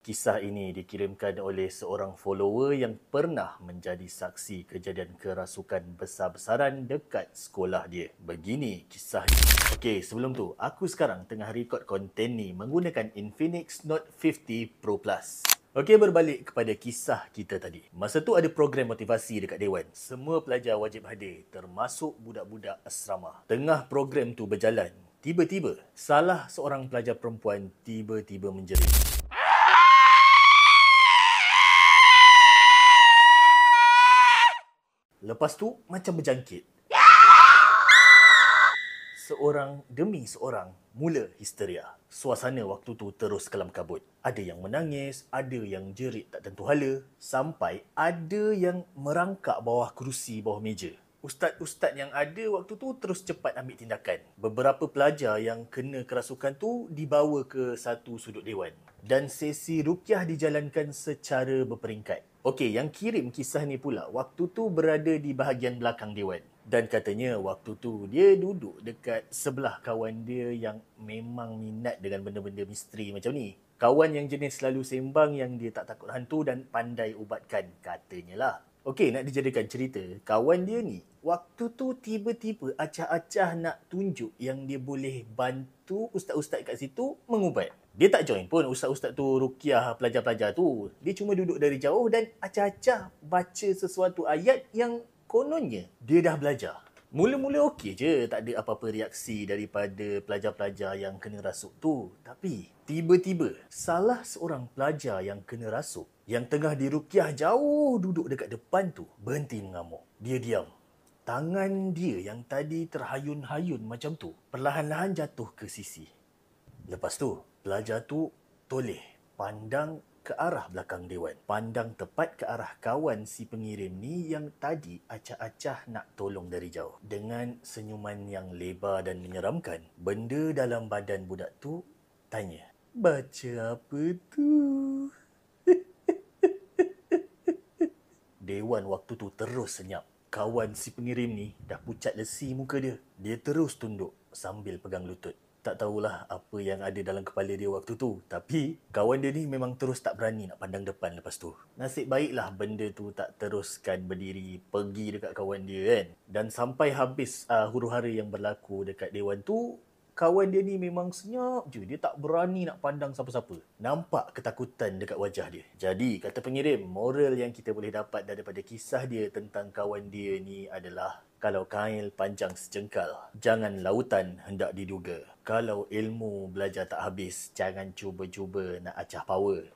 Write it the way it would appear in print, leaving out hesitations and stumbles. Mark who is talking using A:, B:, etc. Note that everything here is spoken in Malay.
A: Kisah ini dikirimkan oleh seorang follower yang pernah menjadi saksi kejadian kerasukan besar-besaran dekat sekolah dia. Begini kisahnya. Okey, sebelum tu, aku sekarang tengah record konten ni menggunakan Infinix Note 50 Pro Plus. Okey, berbalik kepada kisah kita tadi. Masa tu ada program motivasi dekat Dewan. Semua pelajar wajib hadir, termasuk budak-budak asrama. Tengah program tu berjalan, tiba-tiba salah seorang pelajar perempuan tiba-tiba menjerit. Lepas tu, macam berjangkit. Seorang demi seorang mula histeria. Suasana waktu tu terus kelam kabut. Ada yang menangis, ada yang jerit tak tentu hala, sampai ada yang merangkak bawah kerusi, bawah meja. Ustaz-ustaz yang ada waktu tu terus cepat ambil tindakan. Beberapa pelajar yang kena kerasukan tu dibawa ke satu sudut dewan. Dan sesi ruqyah dijalankan secara berperingkat. Okey, yang kirim kisah ni pula waktu tu berada di bahagian belakang dewan. Dan katanya waktu tu dia duduk dekat sebelah kawan dia yang memang minat dengan benda-benda misteri macam ni. Kawan yang jenis selalu sembang yang dia tak takut hantu dan pandai ubatkan, katanya lah. Okey, nak dijadikan cerita, kawan dia ni waktu tu tiba-tiba acah-acah nak tunjuk yang dia boleh bantu ustaz-ustaz kat situ mengubat. Dia tak join pun ustaz-ustaz tu ruqyah pelajar-pelajar tu. Dia cuma duduk dari jauh dan acah-acah baca sesuatu ayat yang kononnya dia dah belajar. Mula-mula okey je, tak ada apa-apa reaksi daripada pelajar-pelajar yang kena rasuk tu. Tapi tiba-tiba salah seorang pelajar yang kena rasuk, yang tengah diruqyah jauh duduk dekat depan tu, berhenti mengamuk. Dia diam. Tangan dia yang tadi terhayun-hayun macam tu, perlahan-lahan jatuh ke sisi. Lepas tu, pelajar tu toleh pandang ke arah belakang dewan. Pandang tepat ke arah kawan si pengirim ni yang tadi acah-acah nak tolong dari jauh. Dengan senyuman yang lebar dan menyeramkan, benda dalam badan budak tu tanya, "Baca apa tu?" Dewan waktu tu terus senyap. Kawan si pengirim ni dah pucat lesi muka dia. Dia terus tunduk sambil pegang lutut. Tak tahulah apa yang ada dalam kepala dia waktu tu. Tapi kawan dia ni memang terus tak berani nak pandang depan lepas tu. Nasib baiklah benda tu tak teruskan berdiri pergi dekat kawan dia kan. Dan sampai habis huru-hara yang berlaku dekat dewan tu, kawan dia ni memang senyap je. Dia tak berani nak pandang siapa-siapa. Nampak ketakutan dekat wajah dia. Jadi, kata pengirim, moral yang kita boleh dapat daripada kisah dia tentang kawan dia ni adalah, kalau kail panjang sejengkal, jangan lautan hendak diduga. Kalau ilmu belajar tak habis, jangan cuba-cuba nak acah power.